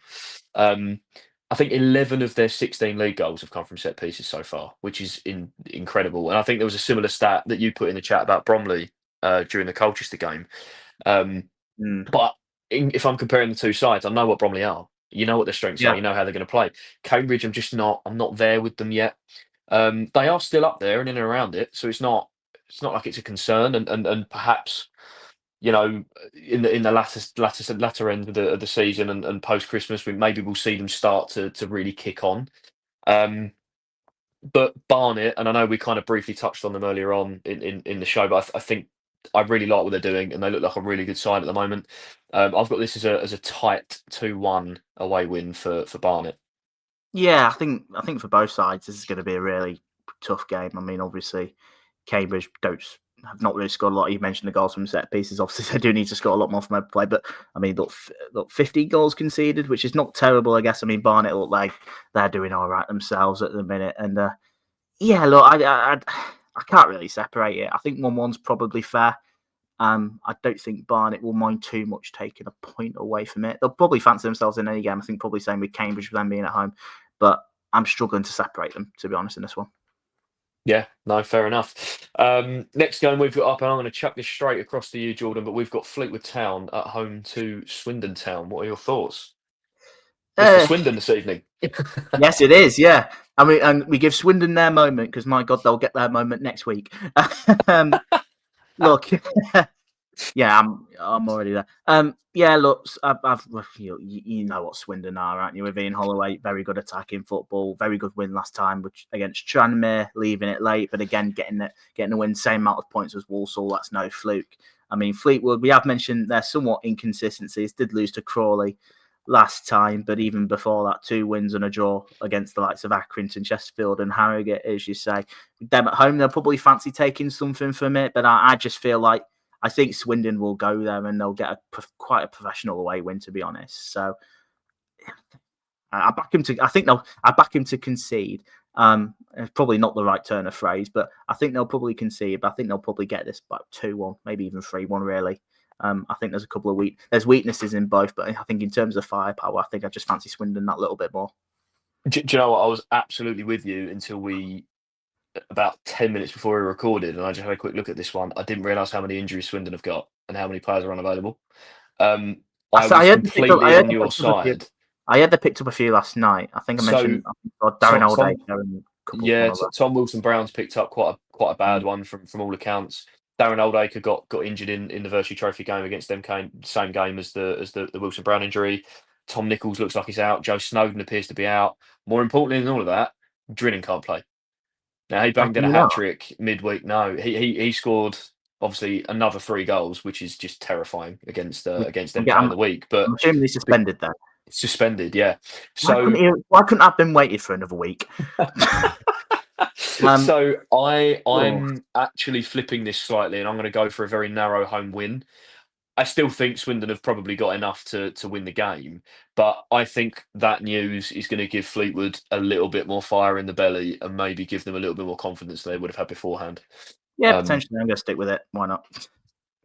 I think 11 of their 16 league goals have come from set pieces so far, which is incredible. And I think there was a similar stat that you put in the chat about Bromley during the Colchester game. But if I'm comparing the two sides, I know what Bromley are. You know what their strengths are. Yeah. You know how they're going to play. Cambridge, I'm not there with them yet. They are still up there and in and around it, so it's not. it's not like it's a concern, and perhaps in the latter end of the season and post Christmas, we'll see them start to really kick on. Um, but Barnet, and I know we kind of briefly touched on them earlier on in the show, but I think I really like what they're doing, and they look like a really good side at the moment. I've got this as a tight 2-1 away win for Barnet. Yeah, I think for both sides, this is going to be a really tough game. I mean, obviously, Cambridge don't have not really scored a lot. You mentioned the goals from set pieces. Obviously, they do need to score a lot more from open play. But I mean, look, 50 goals conceded, which is not terrible, I guess. I mean, Barnet look like they're doing all right themselves at the minute. And yeah, look, I can't really separate it. I think 1-1's probably fair. I don't think Barnet will mind too much taking a point away from it. They'll probably fancy themselves in any game. I think probably same with Cambridge with them being at home. But I'm struggling to separate them, to be honest, in this one. Yeah, no, fair enough. Next game we've got up, and I'm going to chuck this straight across to you, Jordan. But we've got Fleetwood Town at home to Swindon Town. What are your thoughts? It's for Uh, Swindon this evening. yes, it is. Yeah. I mean, and we give Swindon their moment because, my God, they'll get their moment next week. Look, yeah, I'm already there. Yeah, look, I've you know what Swindon are, aren't you? With Ian Holloway, very good attacking football, very good win last time, which against Tranmere, leaving it late, but again getting the win, same amount of points as Walsall. That's no fluke. I mean, Fleetwood, we have mentioned their somewhat inconsistencies. Did lose to Crawley last time, but even before that, 2 wins and a draw against the likes of Accrington, Chesterfield, and Harrogate, as you say. Them at home, they'll probably fancy taking something from it, but I just feel like I think Swindon will go there and they'll get quite a professional away win, to be honest. So I back him to. I back him to concede. It's probably not the right turn of phrase, but I think they'll probably concede. But I think they'll probably get this by 2-1, maybe even 3-1. Really, I think there's a couple of there's weaknesses in both, but I think in terms of firepower, I think I just fancy Swindon that little bit more. Do you know what? I was absolutely with you until about 10 minutes before we recorded, and I just had a quick look at this one. I didn't realise how many injuries Swindon have got and how many players are unavailable. Um, I I was heard they picked up. completely on your side. I heard they picked up a few last night. I think I So mentioned Darren Alday Tom, and a couple yeah, one other. Tom Wilson-Brown's picked up quite a bad Mm. one from all accounts. Darren Oldacre got injured in the Virtue Trophy game against them, same game as the Wilson-Brown injury. Tom Nichols looks like he's out. Joe Snowden appears to be out. More importantly than all of that, Drinning can't play. Now he How banged in can a you hat not? trick midweek. No, he scored obviously another 3 goals, which is just terrifying against I'm, MK in I'm, the week. I'm But assuming he's suspended then. suspended, yeah. Why So couldn't he? Why couldn't I have been waited for another week? um, so oh, I'm actually flipping this slightly, and I'm going to go for a very narrow home win. I still think Swindon have probably got enough to win the game, but I think that news is going to give Fleetwood a little bit more fire in the belly and maybe give them a little bit more confidence than they would have had beforehand. yeah, Um, potentially. I'm going to stick with it. Why not?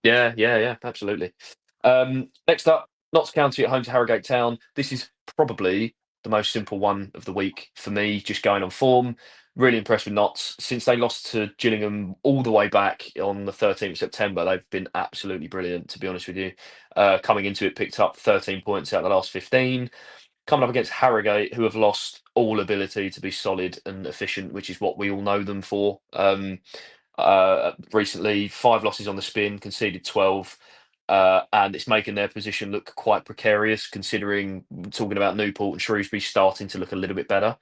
yeah, absolutely. Next up, Notts County at home to Harrogate Town. This is probably the most simple one of the week for me, just going on form. Really impressed with Notts. Since they lost to Gillingham all the way back on the 13th of September, they've been absolutely brilliant, to be honest with you. Coming into it, picked up 13 points out of the last 15. Coming up against Harrogate, who have lost all ability to be solid and efficient, which is what we all know them for. Recently, 5 losses on the spin, conceded 12, and it's making their position look quite precarious, considering talking about Newport and Shrewsbury starting to look a little bit better.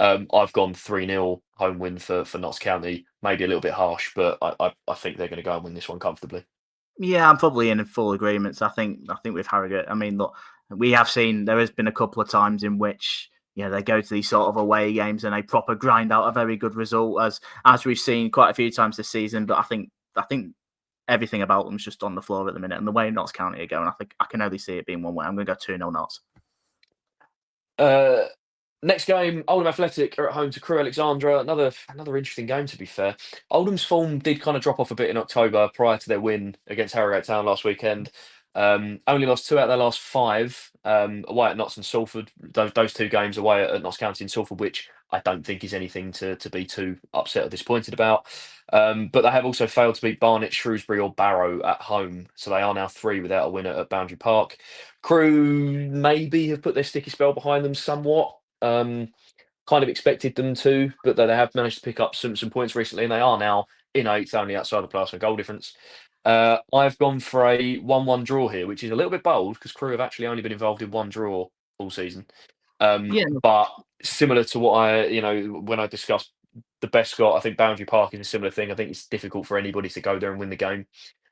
I've gone 3-0 home win for Notts County, maybe a little bit harsh, but I think they're going to go and win this one comfortably. Yeah, I'm probably in full agreement. So I think with Harrogate, I mean, look, we have seen there has been a couple of times in which they go to these sort of away games and they proper grind out a very good result, as we've seen quite a few times this season. But I think everything about them's just on the floor at the minute, and the way Notts County are going, I think I can only see it being one way. I'm going to go 2-0 Notts. Uh, Next game, Oldham Athletic are at home to Crewe Alexandra. Another interesting game, to be fair. Oldham's form did kind of drop off a bit in October prior to their win against Harrogate Town last weekend. Only lost 2 out of their last 5 away at Notts and Salford. Those 2 games away at Notts County and Salford, which I don't think is anything to be too upset or disappointed about. But they have also failed to beat Barnet, Shrewsbury, or Barrow at home, so they are now 3 without a win at Boundary Park. Crew maybe have put their sticky spell behind them somewhat. Kind of expected them to, but they have managed to pick up some points recently, and they are now in eighth, only outside the plaster goal difference. I've gone for a 1-1 draw here, which is a little bit bold because Crew have actually only been involved in one draw all season. Yeah, But similar to what when I discussed the best Scott, I think Boundary Park is a similar thing. I think it's difficult for anybody to go there and win the game.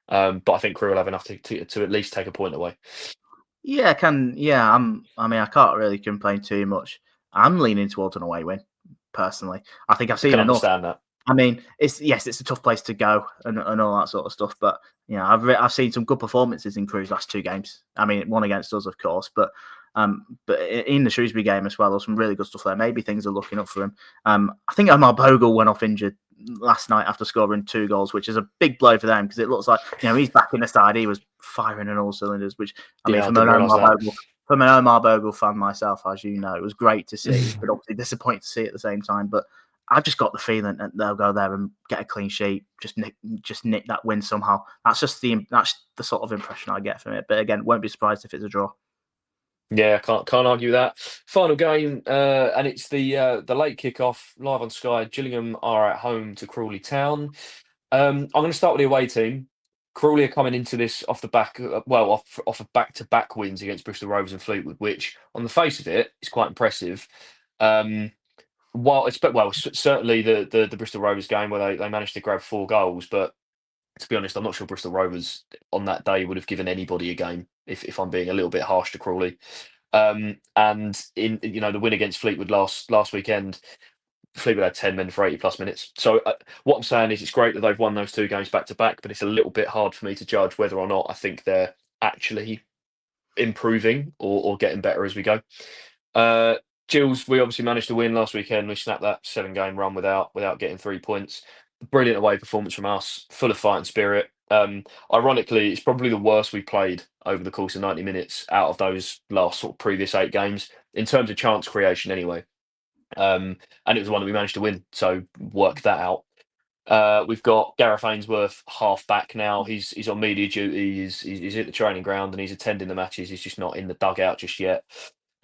But I think Crew will have enough to at least take a point away. yeah, I mean, I can't really complain too much. I'm leaning towards an away win, personally. I think I've I seen can enough. understand that. I mean, it's a tough place to go and all that sort of stuff. But I've seen some good performances in Crew's last two games. I mean, one against us, of course, but in the Shrewsbury game as well, there's some really good stuff there. Maybe things are looking up for him. I think Omar Bogle went off injured last night after scoring 2 goals, which is a big blow for them because it looks like he's back in the side. He was firing on all cylinders. Which I mean, Yeah, I didn't realise that. From an Omar Bogle fan myself, as you know, it was great to see, but obviously disappointing to see at the same time. But I've just got the feeling that they'll go there and get a clean sheet, just nick that win somehow. That's the sort of impression I get from it. But again, won't be surprised if it's a draw. Yeah, can't argue that. Final game, and it's the late kickoff live on Sky. Gillingham are at home to Crawley Town. I'm going to start with the away team. Crawley are coming into this off the back, off of back-to-back wins against Bristol Rovers and Fleetwood, which on the face of it is quite impressive. Certainly the Bristol Rovers game where they managed to grab 4 goals, but to be honest, I'm not sure Bristol Rovers on that day would have given anybody a game if I'm being a little bit harsh to Crawley. And in the win against Fleetwood last weekend, Fleetwood had 10 men for 80 plus minutes. So what I'm saying is it's great that they've won those 2 games back to back, but it's a little bit hard for me to judge whether or not I think they're actually improving or getting better as we go. Gills, we obviously managed to win last weekend. We snapped that 7-game run without getting 3 points. Brilliant away performance from us, full of fight and spirit. Ironically, it's probably the worst we played over the course of 90 minutes out of those last sort of previous 8 games in terms of chance creation, anyway. And it was the one that we managed to win, so work that out. We've got Gareth Ainsworth half back now. He's on media duty. He's at the training ground and he's attending the matches. He's just not in the dugout just yet.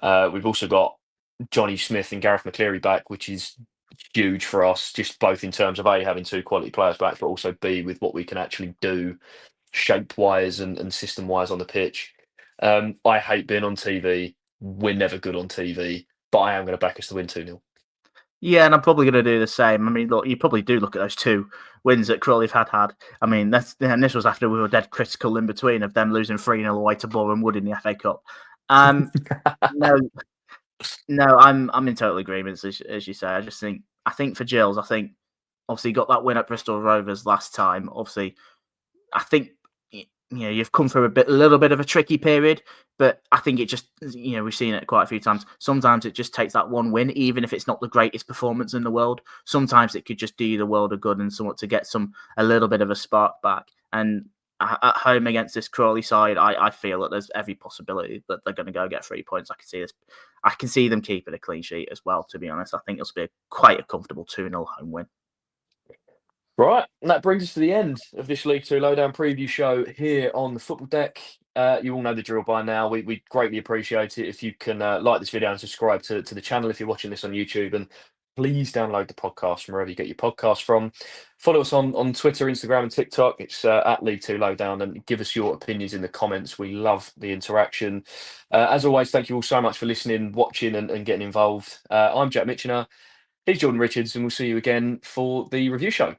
We've also got Johnny Smith and Gareth McCleary back, which is huge for us, just both in terms of A, having 2 quality players back, but also B, with what we can actually do shape-wise and system-wise on the pitch. I hate being on TV. We're never good on TV, but I am going to back us to win 2-0. Yeah, and I'm probably going to do the same. I mean, look, you probably do look at those 2 wins that Crawley have had. I mean, and this was after we were dead critical in between of them losing 3-0 away to Boreham Wood in the FA Cup. No, I'm in total agreement, as you say. I think for Gills, obviously got that win at Bristol Rovers last time. Obviously, I think you've come through a little bit of a tricky period, but I think it just we've seen it quite a few times. Sometimes it just takes that one win, even if it's not the greatest performance in the world. Sometimes it could just do you the world of good and somewhat to get a little bit of a spark back. And at home against this Crawley side, I feel that there's every possibility that they're going to go get 3 points. I can see them keeping a clean sheet as well. To be honest, I think it'll be quite a comfortable 2-0 home win. Right, and that brings us to the end of this League Two Lowdown preview show here on the Football Deck. You all know the drill by now. We greatly appreciate it if you can like this video and subscribe to the channel if you're watching this on YouTube. And please download the podcast from wherever you get your podcast from. Follow us on Twitter, Instagram, and TikTok. It's at League Two Lowdown, and give us your opinions in the comments. We love the interaction. As always, thank you all so much for listening, watching, and getting involved. I'm Jack Mitchener. He's Jordan Richards, and we'll see you again for the review show.